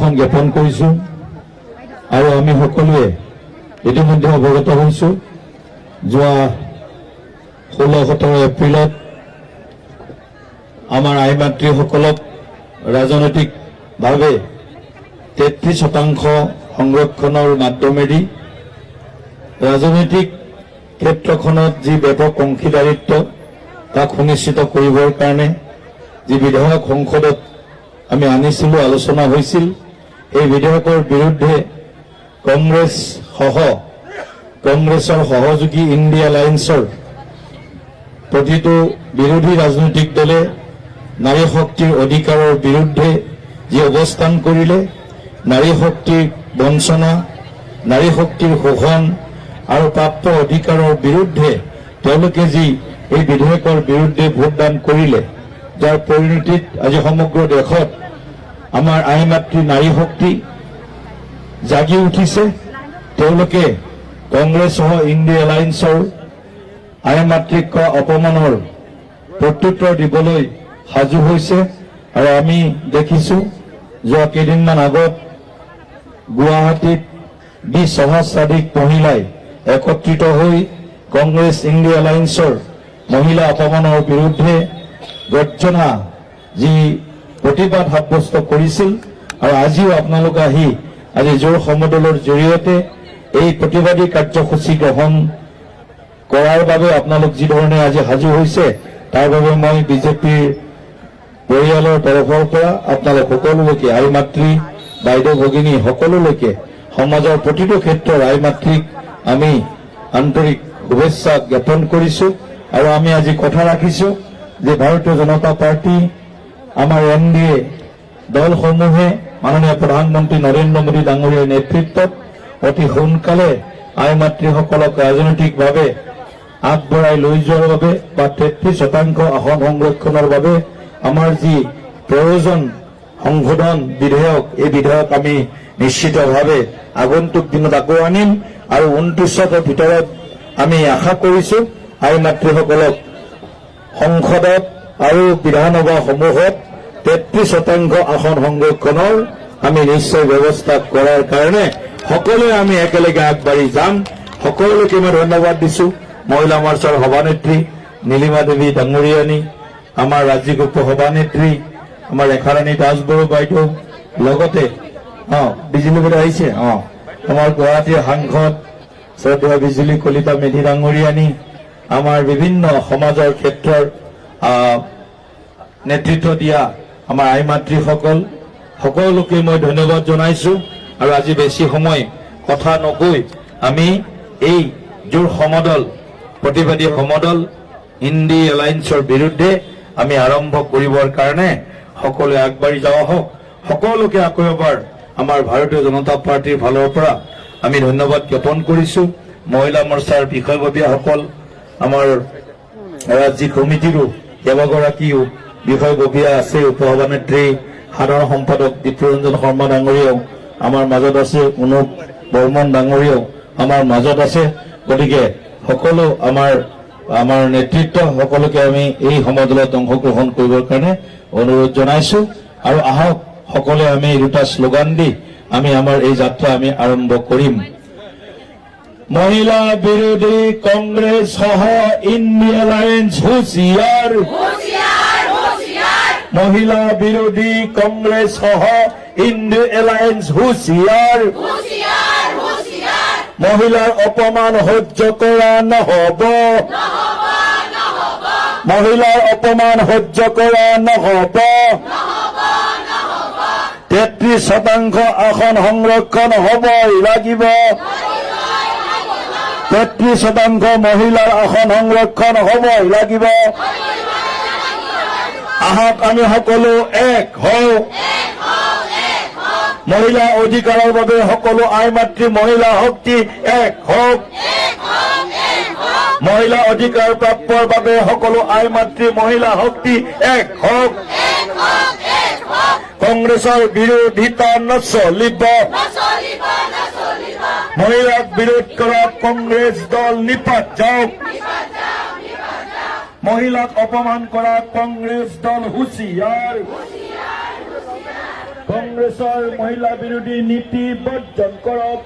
আবেদনখন জ্ঞাপন কৰিছোঁ আৰু আমি সকলোৱে ইতিমধ্যে অৱগত হৈছোঁ যোৱা 16-17 এপ্ৰিলত আমাৰ আই মাতৃসকলক ৰাজনৈতিকভাৱে 33% সংৰক্ষণৰ মাধ্যমেদি ৰাজনৈতিক ক্ষেত্ৰখনত যি ব্যাপক অংশীদাৰিত্ব তাক সুনিশ্চিত কৰিবৰ কাৰণে যি বিধেয়ক সংসদত আমি আনিছিলোঁ আলোচনা হৈছিল এই বিধেয়কৰ বিৰুদ্ধে কংগ্ৰেছৰ সহযোগী ইণ্ডিয়া এলায়েন্সৰ প্ৰতিটো বিৰোধী ৰাজনৈতিক দলে নাৰী শক্তিৰ অধিকাৰৰ বিৰুদ্ধে যি অৱস্থান কৰিলে নাৰী শক্তিৰ বঞ্চনা নাৰী শক্তিৰ শোষণ আৰু প্ৰাপ্ত অধিকাৰৰ বিৰুদ্ধে তেওঁলোকে যি এই বিধেয়কৰ বিৰুদ্ধে ভোটদান কৰিলে যাৰ পৰিণতিত আজি সমগ্ৰ দেশত আমাৰ আই মাতৃ নাৰী শক্তি জাগি উঠিছে তেওঁলোকে কংগ্ৰেছ সহ ইণ্ডিয়া এলায়েন্সৰ আই মাতৃক অপমানৰ প্ৰত্যুত্তৰ দিবলৈ সাজু হৈছে আৰু আমি দেখিছোঁ যোৱা কেইদিনমান আগত গুৱাহাটীত 20,000 মহিলাই একত্ৰিত হৈ কংগ্ৰেছ ইণ্ডিয়া এলায়েন্সৰ মহিলা অপমানৰ বিৰুদ্ধে গৰ্জনা যি প্ৰতিবাদ সাব্যস্ত কৰিছিল আৰু আজিও আপোনালোকে আহি আজি জোৰ সমদলৰ জৰিয়তে এই প্ৰতিবাদী কাৰ্যসূচী গ্ৰহণ কৰাৰ বাবে আপোনালোক যি ধৰণে আজি সাজু হৈছে তাৰ বাবে মই বিজেপিৰ পৰিয়ালৰ তৰফৰ পৰা আপোনালোক সকলোলৈকে আই মাতৃ বাইদেউ ভগিনী সকলোলৈকে সমাজৰ প্ৰতিটো ক্ষেত্ৰৰ আই মাতৃক আমি আন্তৰিক শুভেচ্ছা জ্ঞাপন কৰিছোঁ আৰু আমি আজি কথা ৰাখিছোঁ যে ভাৰতীয় জনতা পাৰ্টি আমাৰ NDA দলসমূহে মাননীয় প্ৰধানমন্ত্ৰী নৰেন্দ্ৰ মোদী ডাঙৰীয়াৰ নেতৃত্বত অতি সোনকালে আই মাতৃসকলক ৰাজনৈতিকভাৱে আগবঢ়াই লৈ যোৱাৰ বাবে বা 33% আসন সংৰক্ষণৰ বাবে আমাৰ যি প্ৰয়োজন সংশোধন বিধেয়ক এই বিধেয়ক আমি নিশ্চিতভাৱে আগন্তুক দিনত আকৌ আনিম আৰু 29ৰ ভিতৰত আমি আশা কৰিছোঁ আই মাতৃসকলক সংসদত আৰু বিধানসভা সমূহত 33% আসন সংৰক্ষণৰ আমি নিশ্চয় ব্যৱস্থা কৰাৰ কাৰণে সকলোৱে আমি একেলগে আগবাঢ়ি যাম সকলোকে মই ধন্যবাদ দিছোঁ মহিলা মৰ্চাৰ সভানেত্ৰী নীলিমা দেৱী ডাঙৰীয়ানী আমাৰ ৰাজ্যিক উপ সভানেত্ৰী আমাৰ ৰেখাৰাণী দাসবৰুৱা বাইদেউ লগতে বিজুলী বাইদেউ আহিছে আমাৰ গুৱাহাটীৰ সাংসদ শ্ৰদ্ধেয় বিজুলী কলিতা মেধি ডাঙৰীয়ানী আমাৰ বিভিন্ন সমাজৰ ক্ষেত্ৰৰ নেতৃত্ব দিয়া আমাৰ আই মাতৃসকল সকলোকে মই ধন্যবাদ জনাইছোঁ আৰু আজি বেছি সময় কথা নকৈ আমি এই জোৰ সমদল প্ৰতিবাদী সমদল ইণ্ডিয়া এলায়েন্সৰ বিৰুদ্ধে আমি আৰম্ভ কৰিবৰ কাৰণে সকলোৱে আগবাঢ়ি যাওঁ হওক সকলোকে আকৌ এবাৰ আমাৰ ভাৰতীয় জনতা পাৰ্টিৰ ফালৰ পৰা আমি ধন্যবাদ জ্ঞাপন কৰিছোঁ মহিলা মৰ্চাৰ বিষয়ববীয়াসকল আমাৰ ৰাজ্যিক কমিটিৰো কেইবাগৰাকী বিষয়ববীয়া আছে উপসভানেত্ৰী সাধাৰণ সম্পাদক দীপ্তিৰঞ্জন শৰ্মা ডাঙৰীয়াও আমাৰ মাজত আছে অনুপ বৰ্মন ডাঙৰীয়াও আমাৰ মাজত আছে গতিকে সকলো আমাৰ নেতৃত্ব সকলোকে আমি এই সমদলত অংশগ্ৰহণ কৰিবৰ কাৰণে অনুৰোধ জনাইছোঁ আৰু আহক সকলোৱে আমি দুটা শ্লোগান দি আমি আমাৰ এই যাত্ৰা আমি আৰম্ভ কৰিম মহিলা বিৰোধী কংগ্ৰেছ সহ ইণ্ডিয়া এলায়েন্স হুঁচিয়াৰ মহিলা বিৰোধী কংগ্ৰেছ সহ ইণ্ডিয়া এলায়েন্স হুঁচিয়াৰ মহিলাৰ অপমান সহ্য কৰা নহ'ব মহিলাৰ অপমান সহ্য কৰা নহ'ব 33% আসন সংৰক্ষণ হ'বই লাগিব 33% মহিলাৰ আসন সংৰক্ষণ হ'বই লাগিব আহক আমি সকলো এক হওঁ মহিলা অধিকাৰৰ বাবে সকলো আই মাতৃ মহিলা শক্তি এক হওক মহিলা অধিকাৰ প্ৰাপ্যৰ বাবে সকলো আই মাতৃ মহিলা শক্তি এক হওক কংগ্ৰেছৰ বিৰোধিতা নচলিব মহিলাক বিৰোধ কৰা কংগ্ৰেছ দল নিপাত যাওক মহিলাক অপমান কৰা কংগ্ৰেছ দল হুঁচিয়াৰ কংগ্ৰেছৰ মহিলা বিৰোধী নীতি বৰ্জন কৰক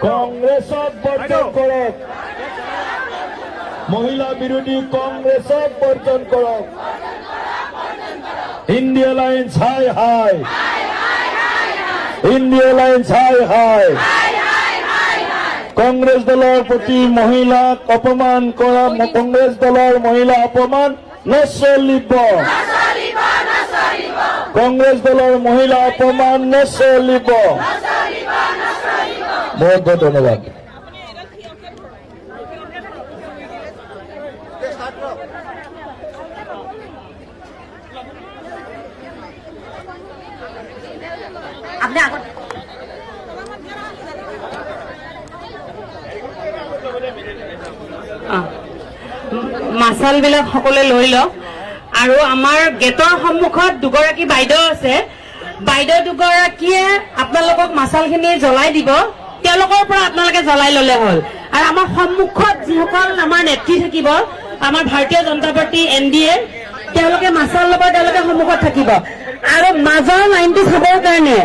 কংগ্ৰেছক বৰ্জন কৰক মহিলা বিৰোধী কংগ্ৰেছক বৰ্জন কৰক ইণ্ডিয়া এলায়েন্স হাই হাই ইণ্ডিয়া এলায়েন্স হাই হাই কংগ্ৰেছ দলৰ প্ৰতি মহিলাক অপমান কৰা কংগ্ৰেছ দলৰ মহিলা অপমান নচলিব কংগ্ৰেছ দলৰ মহিলা অপমান নচলিব বহুত বহুত ধন্যবাদ আপনি আগত মাছাল বিলাক সকলে লৈ লওক আৰু আমাৰ গেটৰ সন্মুখত দুগৰাকী বাইদেউ আছে বাইদেউ দুগৰাকীয়ে আপোনালোকক মাছালখিনি জ্বলাই দিব তেওঁলোকৰ পৰা আপোনালোকে জ্বলাই ললে হ'ল আৰু আমাৰ সন্মুখত যিসকল আমাৰ নেত্ৰী থাকিব আমাৰ ভাৰতীয় জনতা পাৰ্টি NDA তেওঁলোকে মাছাল ল'ব তেওঁলোকে সন্মুখত থাকিব আৰু মাজৰ লাইনটো চাবৰ কাৰণে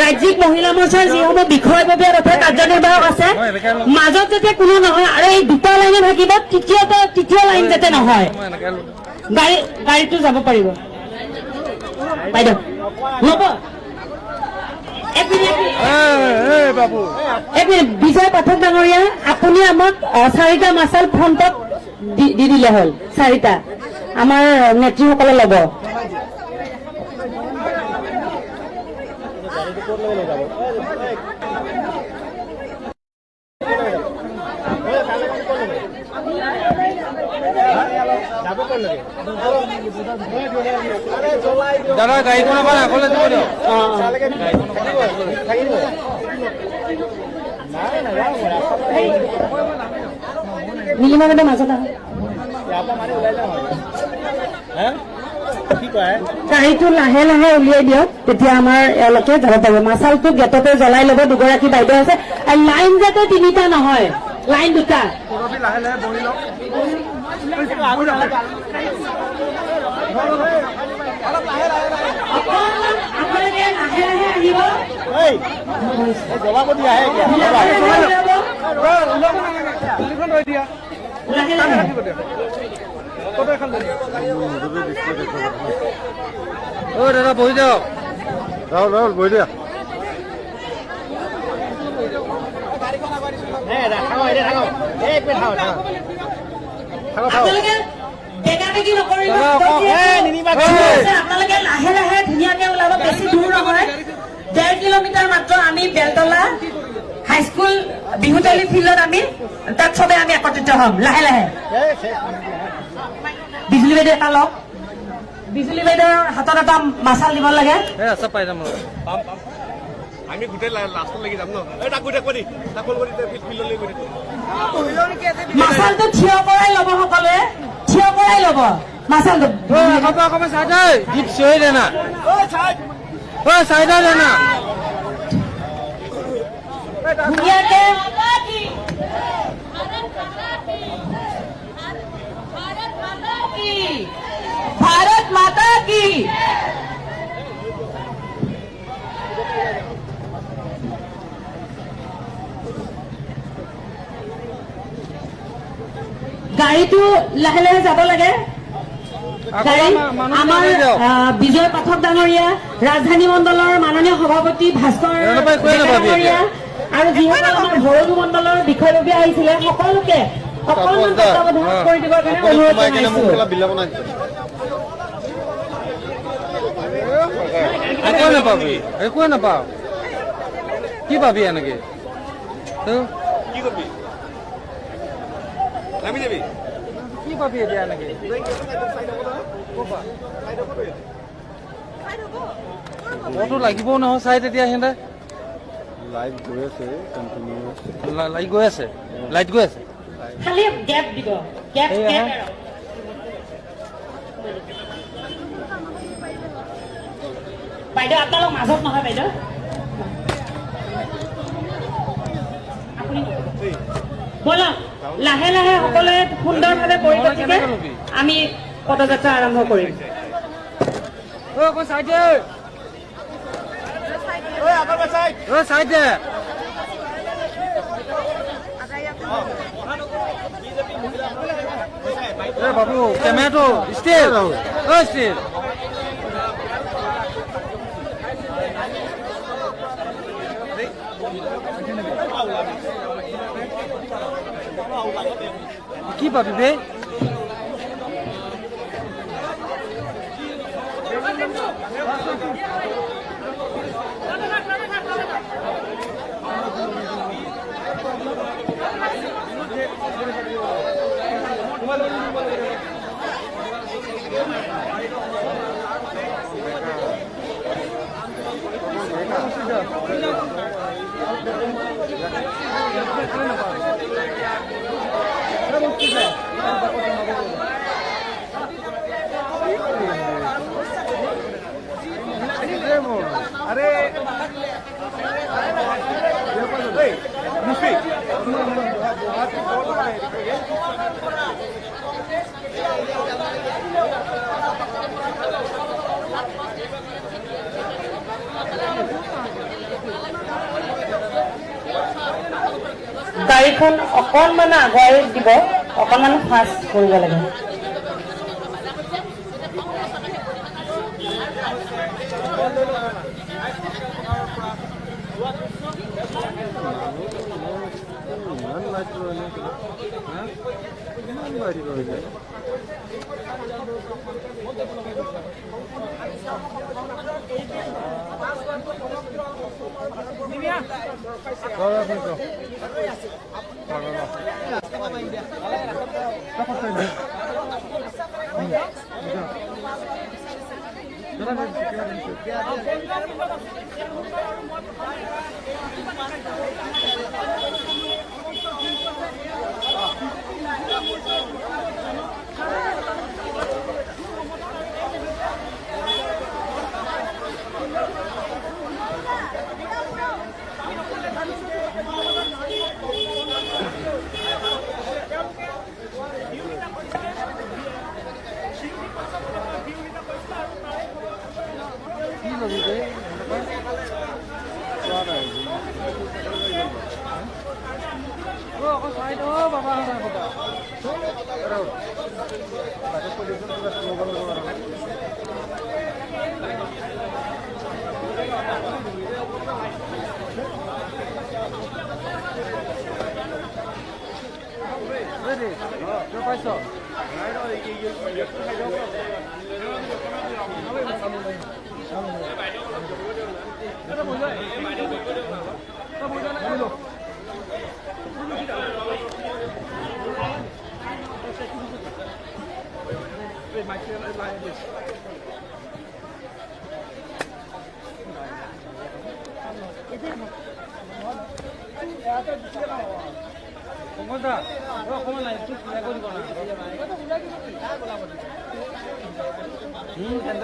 ৰাজ্যিক মহিলা মৰ্চাৰ যিসমূহ বিষয়ববীয়া তথা কাৰ্যনিৰ্বাহক আছে মাজত যাতে কোনো নহয় আৰু এই দুটা লাইনে থাকিব তৃতীয় লাইন যাতে নহয় গাড়ীটো যাব পাৰিব বাইদেউ ল'ব এক মিনিট বিজয় পাঠক ডাঙৰীয়া আপুনি আমাক 4টা মাছাল ফ্ৰণ্টত দি দিলে হ'ল 4টা আমাৰ নেত্ৰীসকলে ল'ব দাদা গাড়ীখন আমাৰ আগলৈ দিব দিয়ক নীলিমা বাইদেউ মাজত আহক গাড়ীটো লাহে লাহে উলিয়াই দিয়ক তেতিয়া আমাৰ এওঁলোকে যাব পাৰিব মাছালটো গেটতে জ্বলাই ল'ব দুগৰাকী বাইদেউ আছে আৰু লাইন যাতে 3টা নহয় লাইন 2টা লাহে লাহে বহি লওক আপোনালোকে লাহে লাহে আহিব জ্বলাব দিয়া দাদা বহি যাওক ৰাহুল বহি দিয়া আপোনালোকে বেগাবেগি নকৰিব আপোনালোকে লাহে লাহে ধুনীয়াকে ওলাব বেছি দূৰ নহয় 1.5 কিলোমিটাৰ মাত্ৰ আমি বেলতলা হাইস্কুল বিহুতলী ফিল্ডত আমি তাত চবে আমি একত্ৰিত হ'ম লাহে লাহে বিজুলী বাইদেউ এটা লওক বিজুলী বাইদেউৰ হাতত এটা মাছাল দিব লাগে আছে পাই যাম আমি গোটেই লাষ্টত লাগি যাম ন ফিল্ডলৈ গৈ মাছালটো থিয় কৰাই ল'ব সকলোৱে থিয় কৰাই ল'ব মাছালটো অকমান চাই দে দীপ চিঞৰি দে না চাই দে না ধুনীয়াকে ভাৰত মাতা কি গাড়ীটো লাহে লাহে যাব লাগে আমাৰ বিজয় পাঠক ডাঙৰীয়া ৰাজধানী মণ্ডলৰ মাননীয় সভাপতি ভাস্কৰ ডাঙৰীয়া আৰু যিসকল আমাৰ ভৰলু মণ্ডলৰ বিষয়ববীয়া আহিছিলে সকলোকে অকণমান তত্ত্বাৱধান কৰি দিবৰ কাৰণে অনুৰোধ জনাইছো একোৱে নাপাওঁ কি পাবি এনেকে কি কৰিবি নামি যাবি কি পাবি এতিয়া এনেকে মইতো লাগিবও নহয় চাই তেতিয়া সিহঁতে লাইট গৈ আছে কণ্টিনিউৱাছ লাইট গৈ আছে লাইট গৈ আছে খালি গেপ দিব গেপ বাইদেউ আপোনালোক মাজত নহয় বাইদেউ আপুনি বলক লাহে লাহে সকলোৱে সুন্দৰভাৱে পৰিপাটিকে আমি পদযাত্ৰা আৰম্ভ কৰিম চাই দে ও সাইড দে এ বাবু ক্যামেৰাটো স্টিল ও স্টিল কি পাবি বে গাড়ীখন অকণমান আগুৱাই দিব, অকণমান ফাষ্ট কৰিব লাগে।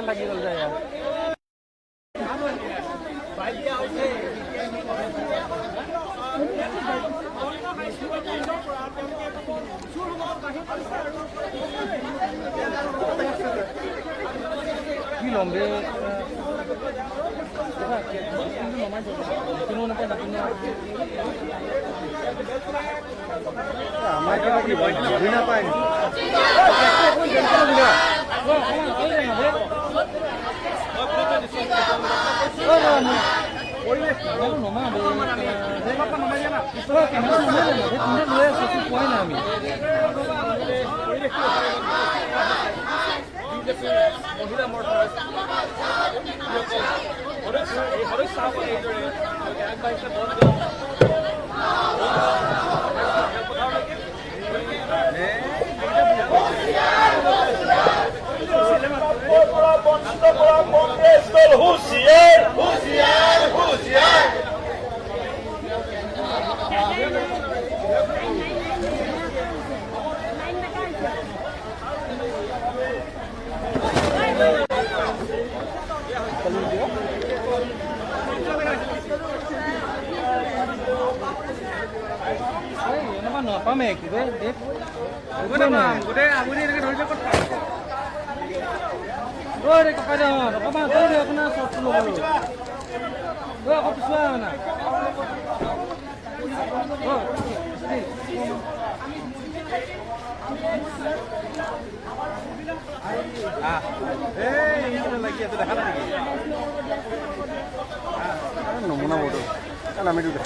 লাগি গল যায় কি লম্বে আমার কি বুঝি না পাই কংগ্রেস দল হুঁশিয়ার হুঁশিয়ার হুঁশিয়ার নাপামে গোটেই আপুনি এনেকৈ ধৰিলে ক'ত পাব ককাই অকণমান আপোনাৰ চবটো ল'ব আকৌ পিছুৱা হয় না লাগি আছে দেখা নাই নেকি নমুনা বৰ্ড আমি দুটা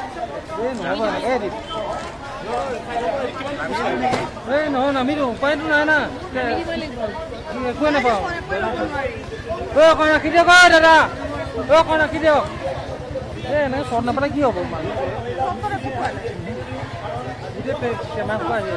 এই নহয় নামি দিওঁ উপায়টো নাই না একোৱে নাপাওঁ অকণ ৰাখি দিয়ক দাদা অকণ ৰাখি দিয়ক এই এনেকৈ চট নাপালে কি হ'ব গোটেই কেমেৰা পৰা আহি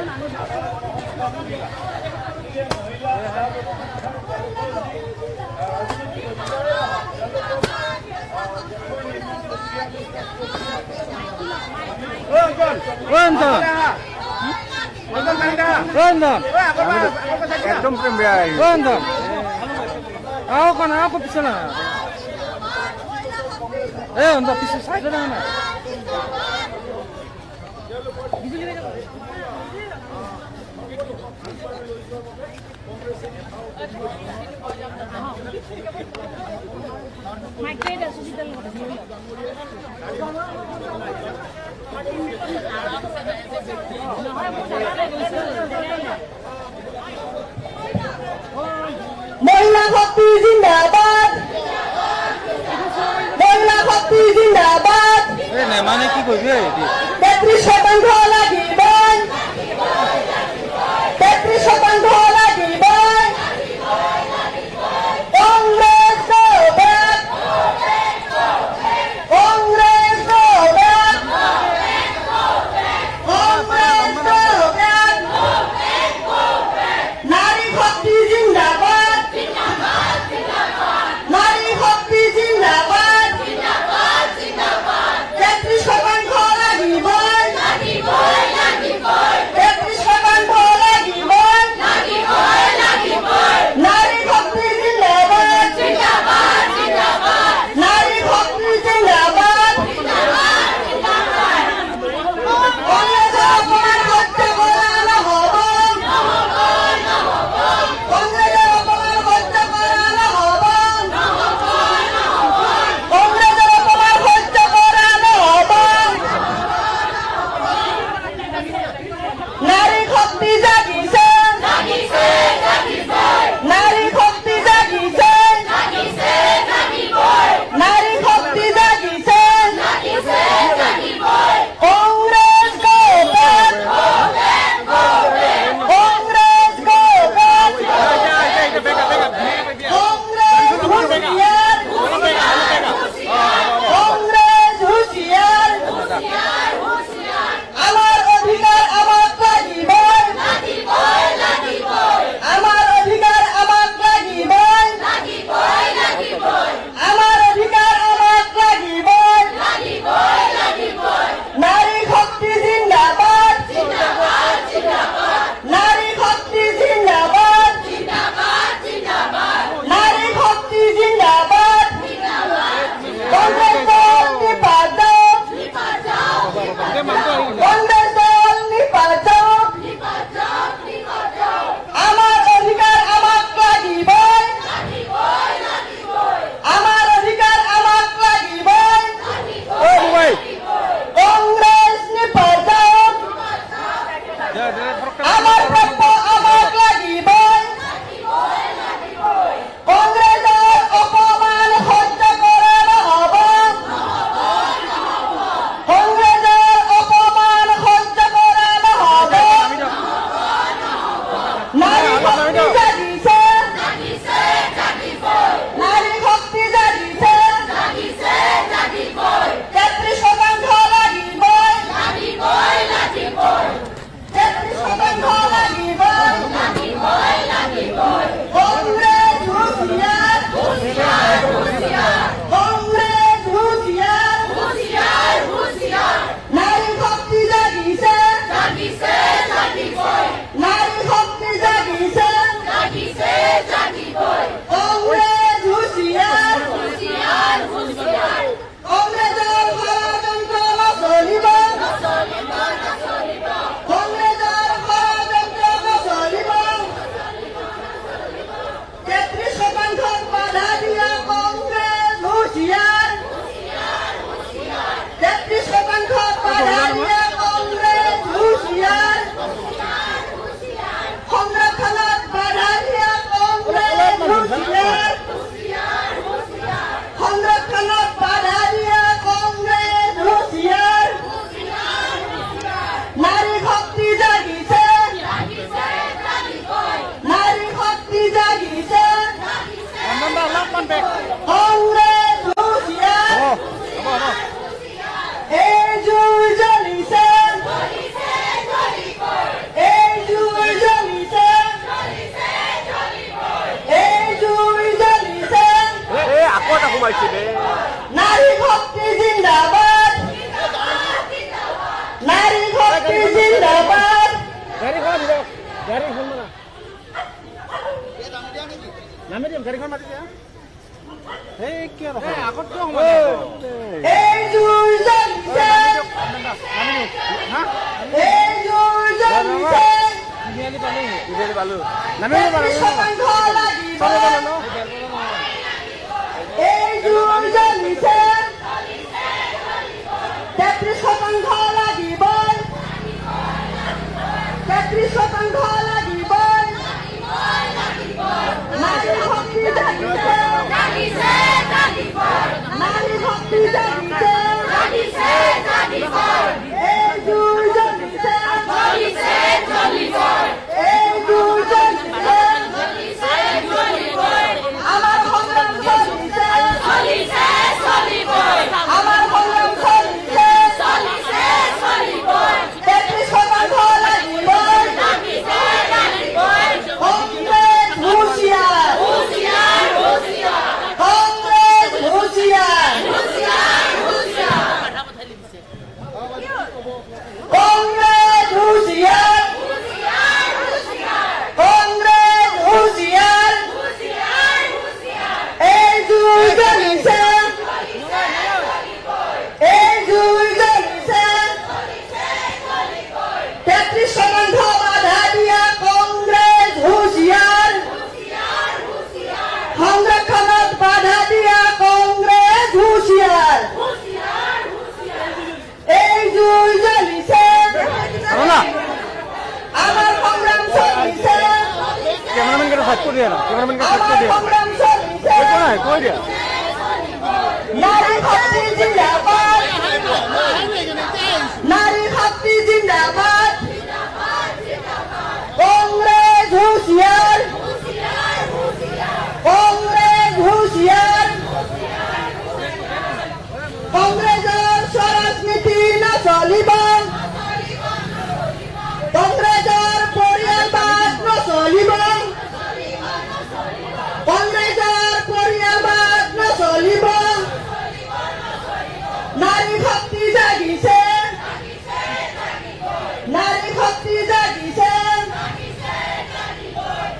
একদম প্ৰেম বেয়া আকৌ পিছে না এই অন্ত পিছে চাইডে না মহিলা শক্তি জিন্দাবাদ মহিলা শক্তি জিন্দাবাদ এই নেমানে কি কৰিবি 33% লাগিবই 33% লাগিবই কংগ্ৰেছ গৌৰৱ কংগ্ৰেছ গৌৰৱ কংগ্ৰেছ গৌৰৱ নাৰী শক্তি জিন্দাবাদ নাৰী শক্তি জিন্দাবাদ 33% লাগিবই নামি দিম গাড়ীখন মাতি দিয়া এই কিয় নহয় আগত কিয় এই জুই জ্বলিছে হা এই জুই জ্বলিছে ইবেলি পালো নামি তেত্ৰিশ শতাংশ লাগিব এই জুই জ্বলিছে 33 শতাংশ লাগিব 33 শতাংশ লাগিব নারী শক্তি জাগিছে নারী শক্তি জাগিছে এই জুই জ্বলিছে এই জুই জ্বলিছে আমার সংগ্রাম চলিছে আমার সংগ্রাম চলিছে 33 শতাংশ লাগিব কংগ্রেস হুঁশিয়ার কংগ্রেস হুঁশিয়ার কংগ্রেস হুঁশিয়ার কংগ্রেস হুঁশিয়ার এই জুই জ্বলিছে এই জুই জ্বলিছে 33 শতাংশ বাধা দিয়া কংগ্রেস হুঁশিয়ার সংরক্ষণত বাধা দিয়া কংগ্রেস হুঁশিয়ার এই জুই জ্বলিছে আমার সংগ্রাম চলিছে কেমেৰামেন কেইটা সাইড কৰি দিয়া না কেমেৰামেন কেইটা সাইড আমাৰ কৰি দিয়া সংগ্রাম চলিছে একো নাই কৈ দিয়া নারী শক্তি জিন্দাবাদ নারী শক্তি জিন্দাবাদ কংগ্রেস হুঁশিয়ার কংগ্রেস হুঁশিয়ার কংগ্রেসের স্বরাজনীতি নচলিব কংগ্রেসের পৰিয়ালবাদ নচলিব কংগ্ৰেসেৰ পৰিয়ালবাদ নচলিব নাৰী শক্তি জাগিছে নাৰী শক্তি জাগিছে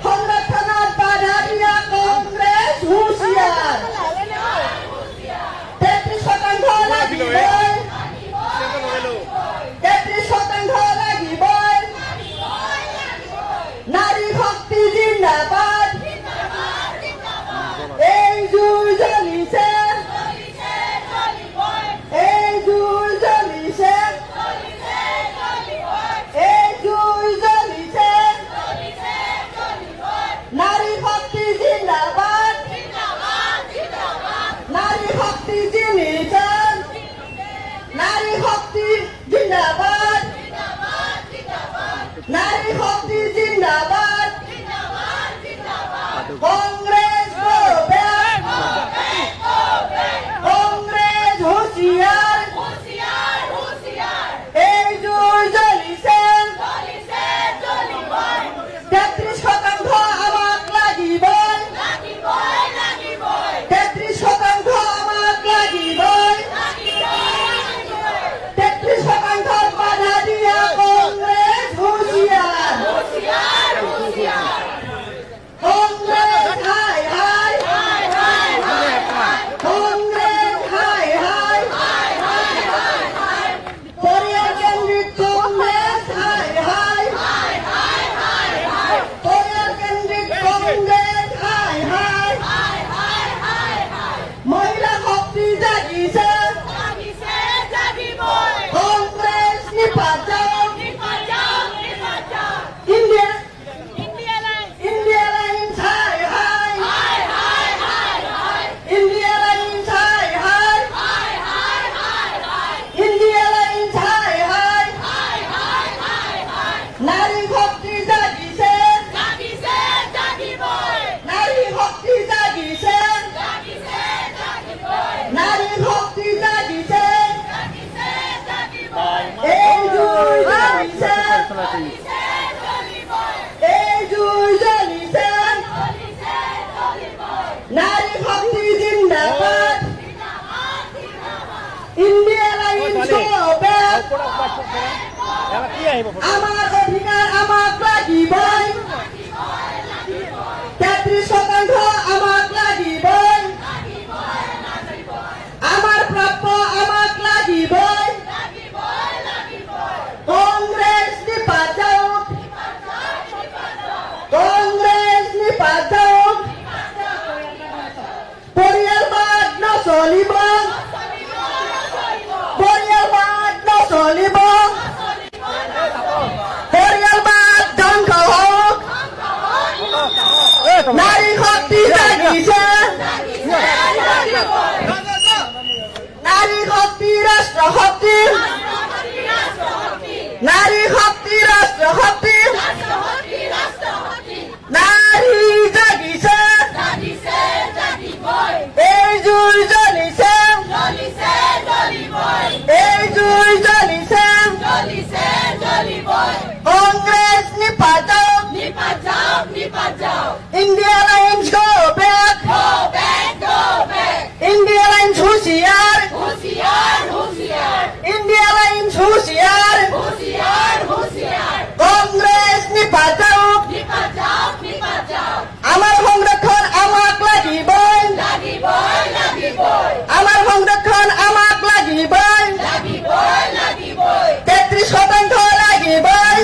সংৰক্ষণত বাধা দিয়া কংগ্রেস হুঁশিয়ার 33 শতাংশ লাগিবই 33 শতাংশ লাগিবই নারী শক্তি জিন্দাবাদ এই জুই জ্বলিছে এই জুই জ্বলিছে এই জুই জ্বলিছে নারী শক্তি জিন্দাবাদ নারী শক্তি জিন্দাবাদ নারী শক্তি জিন্দাবাদ নারী শক্তি জিন্দাবাদ কংগ্রেস কংগ্রেস হুঁশিয়ার এই জুই জ্বলিছে 33 শতাংশ আমাক লাগিবই 33 শতাংশ আমাক লাগিবই 33 শতাংশৰ বাধা দিয়া কংগ্ৰেস হুঁশিয়াৰ কংগ্ৰেস হাই হাই কংগ্ৰেস হাই হাই পৰিয়াল কেন্দ্ৰিক কংগ্ৰেস হাই হাই পৰিয়াল কেন্দ্ৰিক কংগ্রেস হাই হাই মহিলা শক্তি জাগিছে কংগ্রেস নিপাত যাওক ইণ্ডিয়া ইণ্ডিয়া লাইন্স হাই হাই ইণ্ডিয়া লাইন্স হাই হাই ইণ্ডিয়া লাইন্স হাই হাই নারী শক্তি জাগিছে নারী শক্তি জাগিছে নারী শক্তি জাগিছে এই জুই জ্বলিছে এই জুই জ্বলিছে নারী শক্তি জিন্দাবাদ ইণ্ডিয়া লাইন্স হবে কি আহিব আমার অধিকার আমাক লাগিবই 33 শতাংশ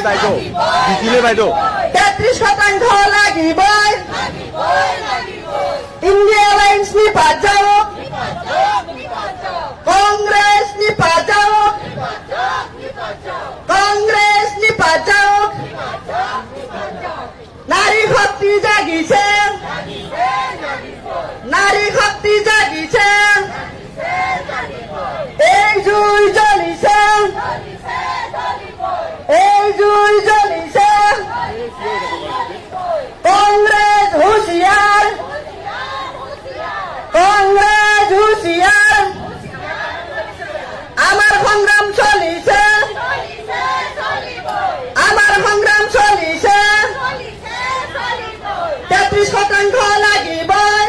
বাইদেউ দিছিলে বাইদেউ 33% লাগিবই ইন্ডিয়া লাইন্স নিপাত যাওক কংগ্রেস নিপাত যাওক কংগ্রেস নিপাত যাওক নারী শক্তি জাগিছে নারী শক্তি জাগিছে এই জুই জ্বলিছে এই জুই জ্বলিছে কংগ্রেস হুঁশিয়ার কংগ্রেস হুঁশিয়ার আমার সংগ্রাম চলিছে আমার সংগ্রাম চলিছে 33% লাগিবই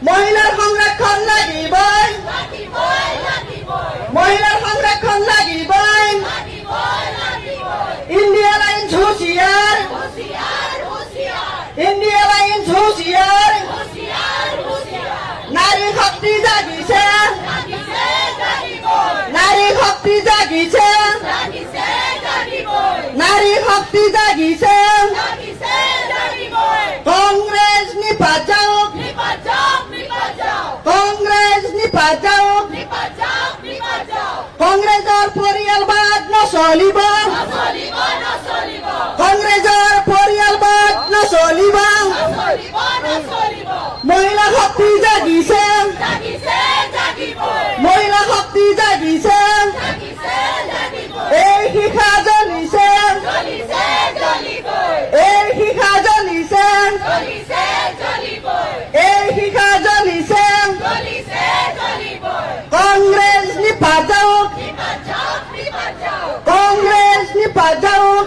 মহিলার সংরক্ষণ লাগিবই মহিলার সংরক্ষণ লাগিবই ইন্ডিয়া লাইন হুঁশিয়ার ইন্ডিয়া লাইন হুঁশিয়ার নারী শক্তি জাগিছে নারী শক্তি জাগিছে নারী শক্তি জাগিছে কংগ্রেস নিপাত যাওক কংগ্রেস নিপাত যাওক কংগ্ৰেছৰ পৰিয়ালবাদ নচলিব কংগ্ৰেছৰ পৰিয়ালবাদ নচলিব মহিলা শক্তি জাগিছে মহিলা শক্তি জাগিছে এই শিখা জ্বলিছে এই শিখা জ্বলিছে এই শিখা জ্বলিছে কংগ্রেস নিপাত যাওক কংগ্রেস নিপাত যাওক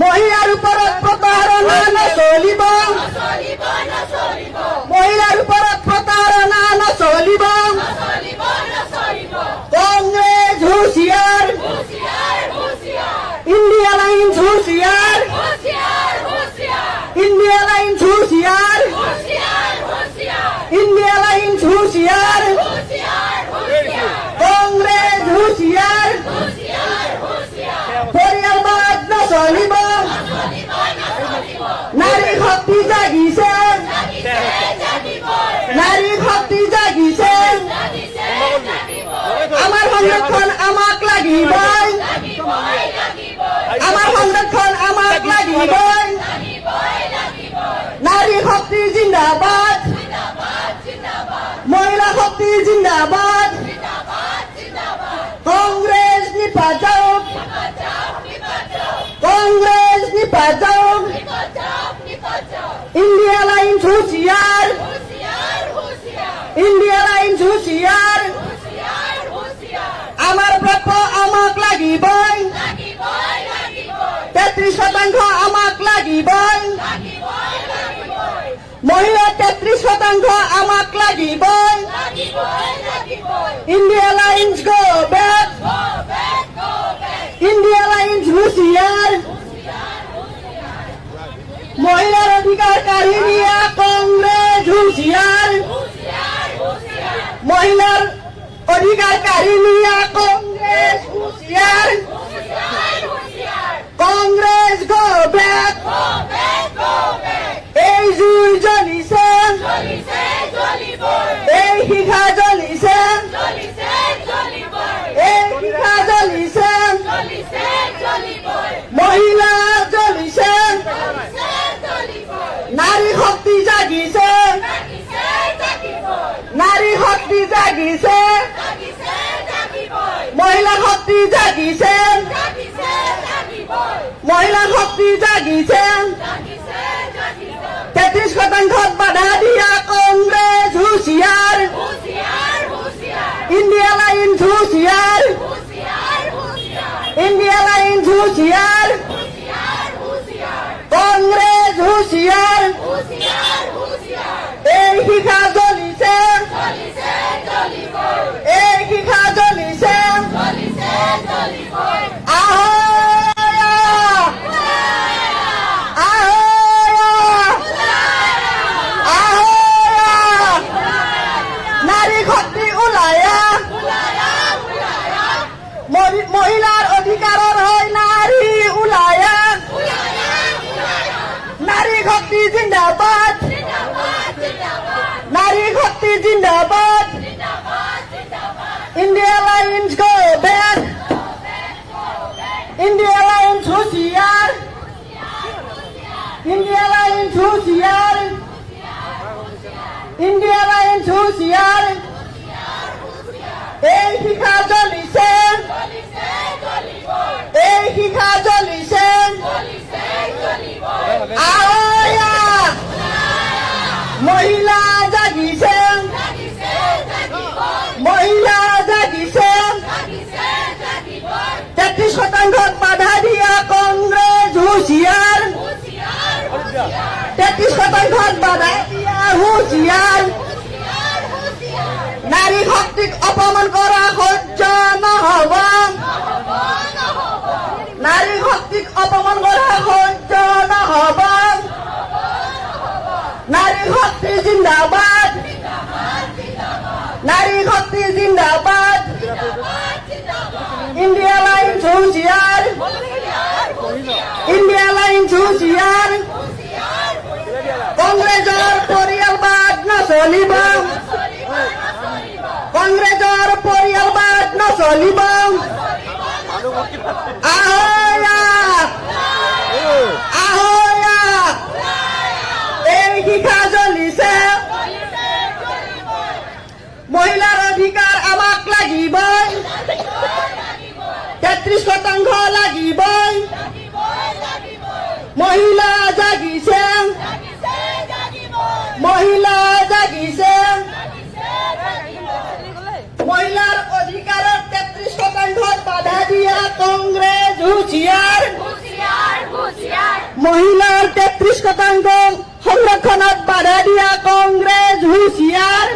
মহিলাৰ ওপৰত প্ৰতাৰণা নচলিব মহিলাৰ ওপৰত প্ৰতাৰণা নচলিব কংগ্ৰেস হুঁশিয়াৰ ইন্ডিয়া লাইন হুঁশিয়াৰ ইন্ডিয়া লাইন হুঁশিয়াৰ ইন্ডিয়া লাইন হুঁশিয়াৰ কংগ্ৰেস হুঁশিয়াৰ পৰিয়ালবাদ নচলিব নারী শক্তি জাগিছে নারী শক্তি জাগিছে আমার সংরক্ষণ আমাক লাগিবই আমার সংরক্ষণ আমাক লাগিবই নারী শক্তি জিন্দাবাদ মহিলা শক্তি জিন্দাবাদ কংগ্রেস নিপাত যাওক কংগ্রেস নিপাত যাওক ইন্ডিয়া লাইন হুঁশিয়ার ইন্ডিয়া লাইন হুঁশিয়ার আমার প্রাপ্য আমাক লাগিবই 33% আমাক লাগিবই মহিলা 33% আমাক লাগিবই India alliance go back India alliance হুঁশিয়ার মহিলার অধিকার কাহিনিয়া কংগ্রেস হুঁশিয়ার মহিলার অধিকার কাহিনিয়া কংগ্রেস হুঁশিয়ার কংগ্রেস গো ব্যাক এই জুই জ্বলিছে এই শিখা জ্বলিছে এই শিখা জ্বলিছে মহিলা জ্বলিছে নারী শক্তি জাগিছে নারী শক্তি জাগিছে মহিলা শক্তি জাগিছে মহিলা শক্তি জাগিছে 33% বাধা দিয়া কংগ্রেস হুঁশিয়ার ইন্ডিয়া লাইন হুঁশিয়ার ইন্ডিয়া লাইন হুঁশিয়ার কংগ্রেস হুঁশিয়ার এই শিখা জ্বলিছে এই শিখা জ্বলিছে নারী শক্তি ওলায়া মহিলার জিন্দাবাদ নারী শক্তি জিন্দাবাদ India alliance go back India alliance হুঁশিয়ার ইন্ডিয়া লাইন্স হুঁশিয়ার ইন্ডিয়া লাইন্স হুঁশিয়ার এই শিখা জ্বলিছে এই শিখা জ্বলিছে আয়া মহিলা জাগিছে মহিলা জাগিছে 33% বাধা দিয়া কংগ্রেস হুঁশিয়ার 33% বাধা দিয়া হুঁশিয়ার নারী শক্তিক অপমান করা সহ্য নহব নারী শক্তিক অপমান করা সহ্য নহব নারী শক্তি জিন্দাবাদ নারী শক্তি জিন্দাবাদ ইন্ডিয়া লাইন হুঁশিয়ার ইন্ডিয়া লাইন হুঁশিয়ার কংগ্ৰেছৰ পৰিয়ালবাদ নচলিব কংগ্ৰেছৰ পৰিয়ালবাদ নচলিব আহয়া আহয়া এই শিখা জ্বলিছে মহিলাৰ অধিকাৰ আমাক লাগিবই 33% লাগিবই মহিলা জাগিছে মহিলা জাগিছে মহিলাৰ অধিকাৰত 33% বাধা দিয়া কংগ্ৰেছ হুঁশিয়াৰ মহিলাৰ 33% সংৰক্ষণত বাধা দিয়া কংগ্ৰেছ হুঁশিয়াৰ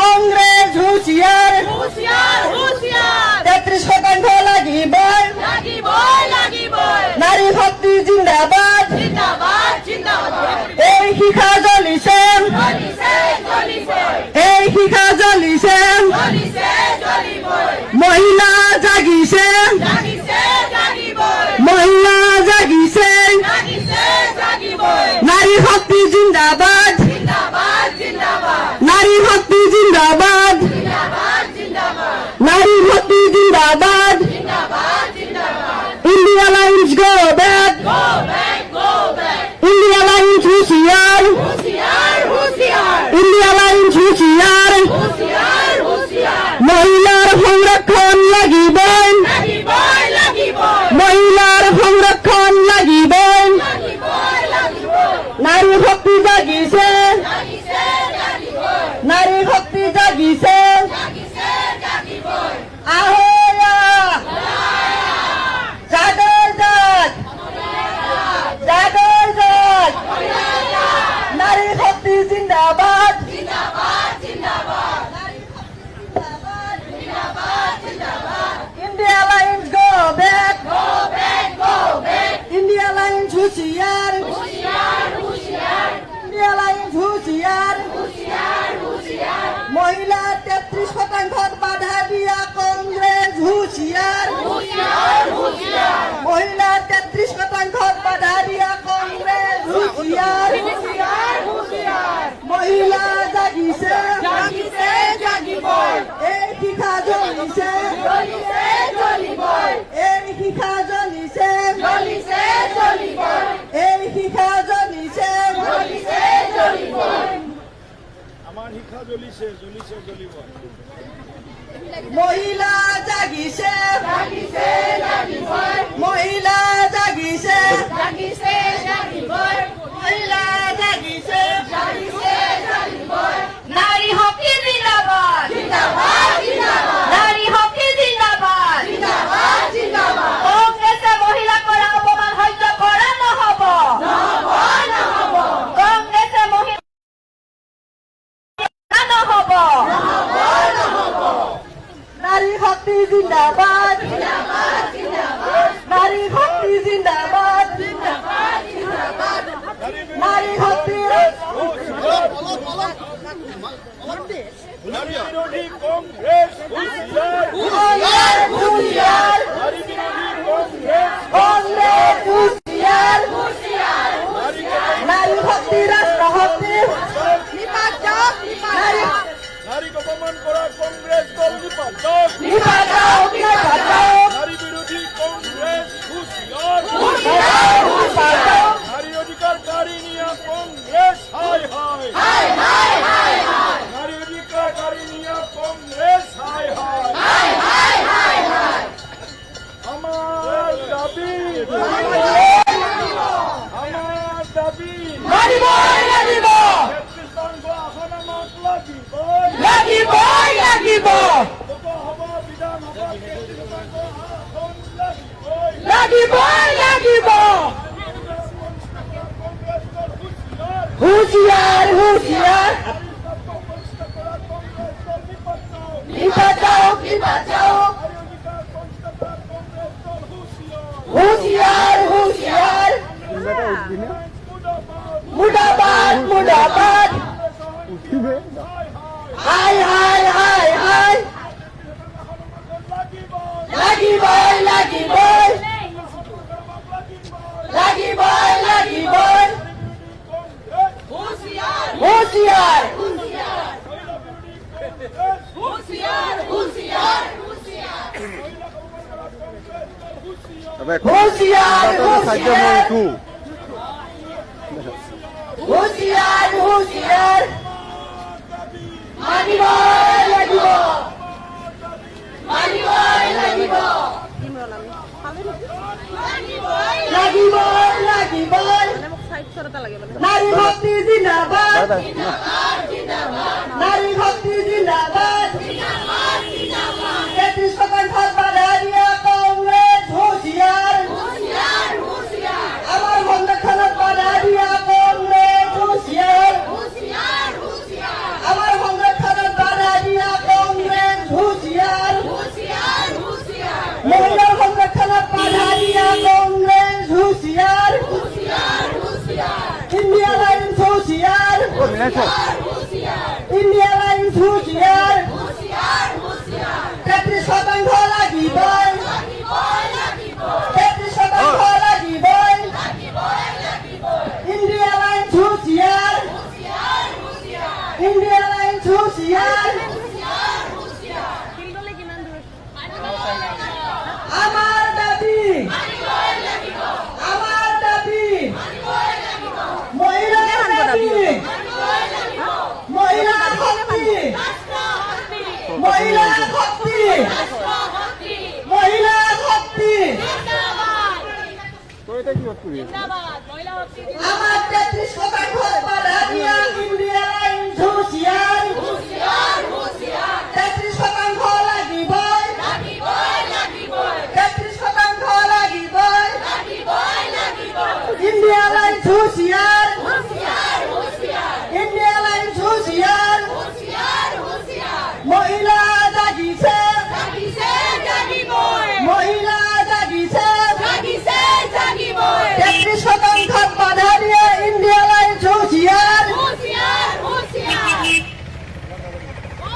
কংগ্ৰেছ হুঁশিয়াৰ 33% লাগিবই নারী শক্তি জিন্দাবাদ এই শিখা জ্বলিছে এই শিখা জ্বলিছে মহিলা জাগিছে মহিলা জাগিছে নারী শক্তি জিন্দাবাদ নারী শক্তি জিন্দাবাদ নারী শক্তি জিন্দাবাদ India alliance go back India alliance হুঁশিয়ার ইন্ডিয়া লাইন্স হুঁশিয়ার মহিলার সংরক্ষণ লাগিবই মহিলার সংরক্ষণ লাগিবই নারী শক্তি জাগিছে নারী শক্তি জাগিছে আহয়া জাগৰ জাগ জাগৰ জাগ নারী শক্তি জিন্দাবাদ India alliance go back India alliance হুঁশিয়ার ইন্ডিয়া লাইন্স হুঁশিয়ার মহিলা 33% বাধা দিয়া কংগ্রেস হুঁশিয়ার মহিলা 33% বাধা দিয়া কংগ্রেস হুঁশিয়ার মহিলা জাগিছে এই শিখা জ্বলিছে এই শিখা জ্বলিছে এই শিখা জ্বলিছে আমাৰ শিক্ষা জ্বলিছে জ্বলিছে জ্বলিব মহিলা জাগিছে মহিলা জাগিছে মহিলা জাগিছে নারী শক্তি জিন্দাবাদ নারী শক্তি জিন্দাবাদ কংগ্রেছে মহিলা কৰা অপমান সহ্য কৰা নহব কংগ্ৰেছে মহিলা নহব নাৰী শক্তি জিন্দাবাদ নাৰী শক্তি জিন্দাবাদ নাৰী শক্তি নাৰী বিৰোধী কংগ্ৰেছ হুঁশিয়াৰ হুঁশিয়াৰ নাৰী বিৰোধী কংগ্ৰেছ কংগ্রেস হুঁশিয়ার নারী লাগিবই লাগিব লাগিবই লাগিব হুঁশিয়ার হুঁশিয়ার নিবাচাও নিবাচাও হুঁশিয়ার হুঁশিয়ার মুর্দাবাদ মুর্দাবাদ হাই হাই হাই হাই লাগিবই লাগিবই লাগিবই লাগিবই হুঁশিয়ার হুঁশিয়ার হুঁশিয়ার হুঁশিয়ার মানিবই লাগিব মানিবই লাগিব লাগিবই লাগিবই নারী শক্তি জিন্দাবাদ নারী শক্তি জিন্দাবাদ 33% বাধা দিয়া কংগ্রেস হুঁশিয়ার আমার সংরক্ষণত বাধা দিয়া কংগ্রেস হুঁশিয়ার আমার সংরক্ষণত বাধা দিয়া কংগ্রেস হুঁশিয়ার মহিলার সংরক্ষণত বাধা দিয়া কংগ্রেস হুঁশিয়ার ইন্ডিয়া লাইন্স হুঁশিয়ার ইন্ডিয়া লাইন্স হুঁশিয়ার 33% লাগিবই 33% লাগিবই ইন্ডিয়া লাইন্স হুঁশিয়ার ইন্ডিয়া লাইন্স হুঁশিয়ার আমার দাবি আমার দাবি মহিলা দাবি মহিলা শক্তি মহিলা শক্তি মহিলা শক্তি আমার 33% বাধা দিয়া ইন্ডিয়া লাইন্স হুঁশিয়ার 33% লাগিবই 33% লাগিবই ইন্ডিয়া লাইন্স হুঁশিয়ার ইন্ডিয়া লাইন্স হুঁশিয়ার মহিলা জাগিছে মহিলা জাগিছে 33% বাধা দিয়ে ইন্ডিয়া লাইন্স হুঁশিয়ার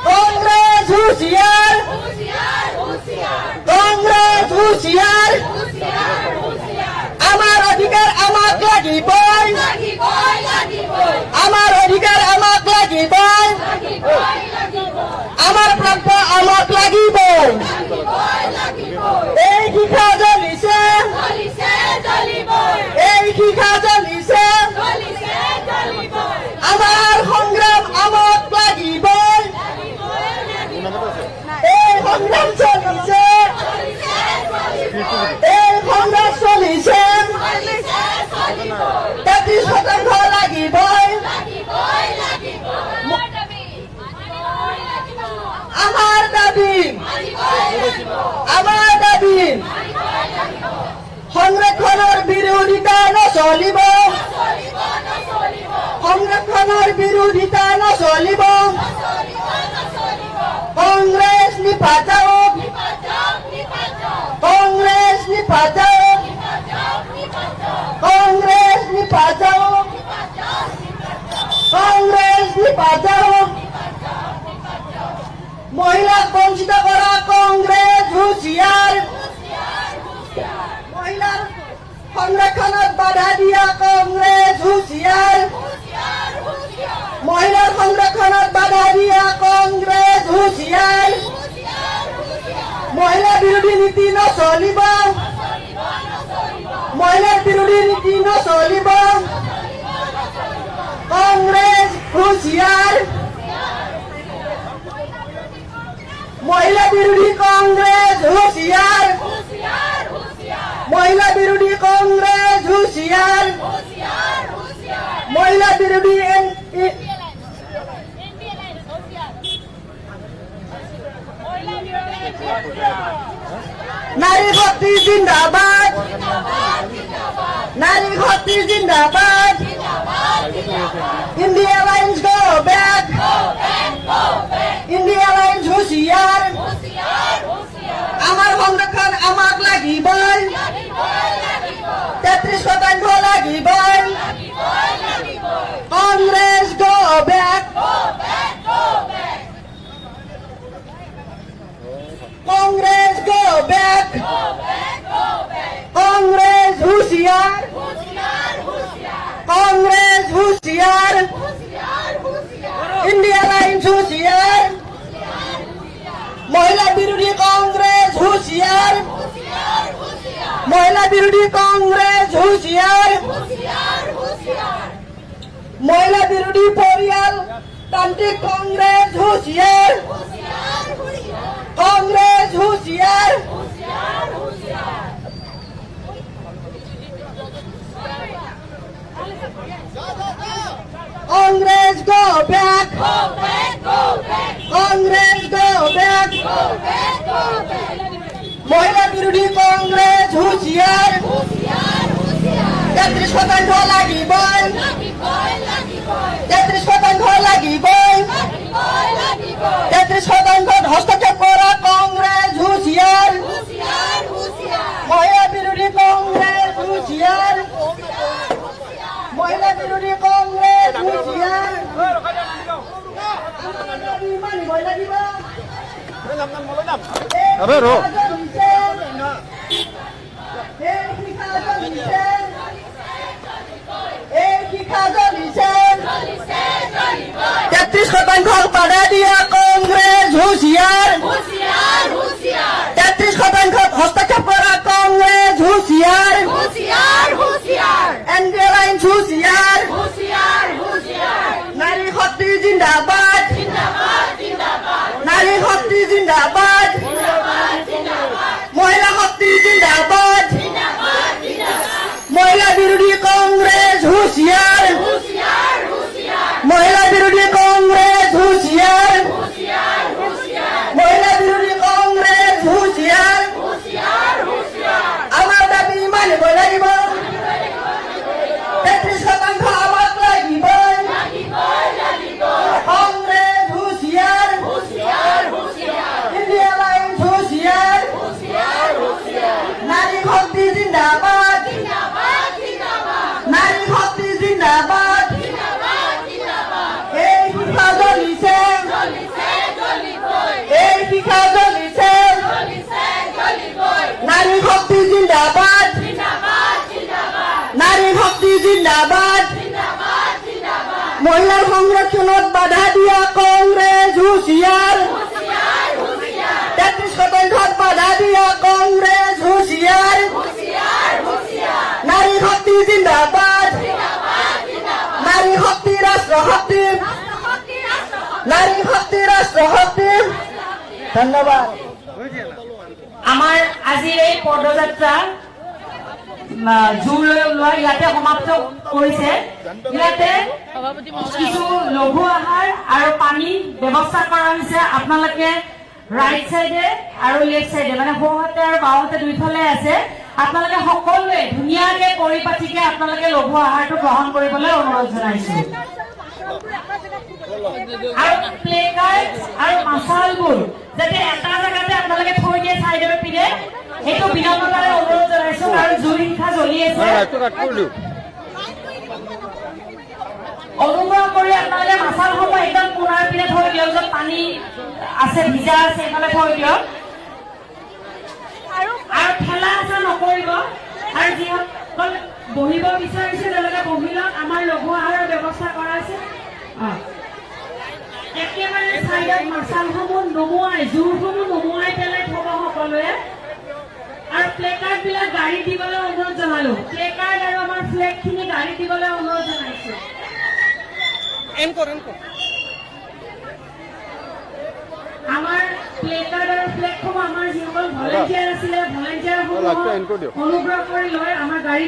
কংগ্রেস হুঁশিয়ার কংগ্রেস হুঁশিয়ার আমার অধিকার আমাক লাগিবই আমার অধিকার আমাক লাগিবই আমার প্রাপ্য আমাক লাগিবই এই শিখা জ্বলিছে এই শিখা জ্বলিছে আমার সংগ্রাম আমাক লাগিবই এই সংগ্রাম চলিছে এই সংগ্রাম চলিছে 33% লাগিবই আমার দাবি আমার দাবি সংৰক্ষণৰ বিৰোধিতা নচলিব সংৰক্ষণৰ বিৰোধিতা নচলিব কংগ্ৰেছ নিপাত যাওক কংগ্ৰেছ নিপাত যাওক কংগ্ৰেছ নিপাত যাওক কংগ্ৰেছ নিপাত যাওক মহিলাক বঞ্চিত কৰা কংগ্ৰেছ হুঁশিয়াৰ মহিলাৰ সংৰক্ষণত বাধা দিয়া কংগ্ৰেছ হুঁশিয়াৰ মহিলাৰ সংৰক্ষণত বাধা দিয়া কংগ্ৰেছ হুঁশিয়াৰ মহিলা বিৰোধী নীতি নচলিব মহিলাৰ বিৰোধী নীতি নচলিব কংগ্ৰেছ হুঁশিয়াৰ মহিলা বিৰোধী কংগ্ৰেছ হুঁশিয়াৰ মহিলা বিৰোধী কংগ্ৰেছ হুঁশিয়াৰ মহিলা বিৰোধী নারী শক্তি জিন্দাবাদ, নারী শক্তি জিন্দাবাদ, India alliance go back, India alliance হুঁশিয়ার, আমার সংরক্ষণ আমাক লাগিবই, 33% লাগিবই, Congress go back, Congress go back, Congress হুঁশিয়ার, কংগ্রেস হুঁশিয়ার, ইন্ডিয়া লাইন্স হুঁশিয়ার, মহিলা বিরোধী কংগ্রেস হুঁশিয়ার, মহিলা বিরোধী কংগ্রেস হুঁশিয়ার, মহিলা বিরোধী পরিয়াল তান্ত্রিক কংগ্রেস হুঁশিয়ার, কংগ্রেস হুঁশিয়ার, Congress go back, Congress go back, মহিলা বিরোধী কংগ্রেস হুঁশিয়ার, 33% লাগিবই, 33% লাগিবই, 33% হস্তক্ষেপ করা কংগ্রেস হুঁশিয়ার, মহিলা বিরোধী কংগ্রেস হুঁশিয়ার, মহিলা বিরোধী কংগ্রেস হুঁশিয়ার, মানিব লাগিব, আবে র এই শিখা জ্বলিছে, এই শিখা জ্বলিছে, 33% বাধা দিয়া কংগ্রেস হুঁশিয়ার, 33% হস্তক্ষেপ করা কংগ্রেস হুঁশিয়ার, ইন্ডিয়া লাইন্স হুঁশিয়ার, নারী শক্তি জিন্দাবাদ, নারী শক্তি জিন্দাবাদ, মহিলা শক্তি জিন্দাবাদ, মহিলা বিরোধী কংগ্রেস হুঁশিয়ার, মহিলা বিরোধী কংগ্রেস হুঁশিয়ার, মহিলা বিরোধী কংগ্রেস হুঁশিয়ার, আমার দাবি মানিব লাগিব, 33% আমাক লাগিবই, কংগ্রেস হুঁশিয়ার, ইন্ডিয়া লাইন্স হুঁশিয়ার, নারী শক্তি জিন্দাবাদ, নারী শক্তি জিন্দাবাদ, এই শিখা জ্বলিছে, এই শিখা জ্বলিছে, নারী শক্তি জিন্দাবাদ, নারী শক্তি জিন্দাবাদ, মহিলাৰ সংৰক্ষণত বাধা দিয়া কংগ্ৰেছ হুঁশিয়াৰ, 33% বাধা দিয়া কংগ্ৰেছ হুঁশিয়াৰ, নাৰী শক্তি জিন্দাবাদ, নাৰী শক্তি ৰাষ্ট্ৰ শক্তি, নাৰী শক্তি ৰাষ্ট্ৰ শক্তি। ধন্যবাদ। আমাৰ আজিৰ এই পদযাত্ৰা জোৰ লৈ ওলোৱা ইয়াতে সমাপ্ত কৰিছে। ইয়াতে কিছু লঘু আহাৰ আৰু পানী ব্যৱস্থা কৰা হৈছে। আপোনালোকে ৰাইট চাইডে আৰু লেফ্ট চাইডে মানে সোঁহাতে আৰু বাওঁহাতে দুইফালে আছে। আপোনালোকে সকলোৱে ধুনীয়াকে পৰিপাটিকে আপোনালোকে লঘু আহাৰটো গ্ৰহণ কৰিবলৈ অনুৰোধ জনাইছো। আৰু প্লে কাৰ্ড আৰু মাছালবোৰ যাতে এটা জেগাতে আপোনালোকে থৈ দিয়ে চাইডৰ পিনে, সেইটো বিনম্ৰতাৰে অনুৰোধ জনাইছো। আৰু জুই শিখা জ্বলি আছে, অনুগ্ৰহ কৰি আপোনালোকে মাছালসমূহ একদম কোণাৰ পিনে থৈ দিয়ক, য'ত পানী আছে ভিজা আছে এইফালে থৈ দিয়ক। আৰু ঠেলা হেঁচা নকৰিব। আৰু যিসকল বহিব বিচাৰিছে তেওঁলোকে বহি লওক। আমাৰ লঘু আহাৰৰ ব্যৱস্থা কৰা আছে। একেবাৰে চাইডত মাছালসমূহ নুমুৱাই, জোৰসমূহ নুমুৱাই পেলাই থব সকলোৱে। আৰু প্লে কাৰ্ড বিলাক গাড়ী দিবলৈ অনুৰোধ জনালো। প্লে কাৰ্ড আৰু আমাৰ ফ্লেগ খিনি গাড়ী দিবলৈ অনুৰোধ জনাইছো। আমাৰ প্লে কাৰ্ড আৰু ফ্লেগসমূহ আমাৰ যিসকল ভলেণ্টিয়াৰ আছিলে ভলেণ্টিয়াৰসমূহ অনুগ্ৰহ কৰি লৈ আমাৰ গাড়ীত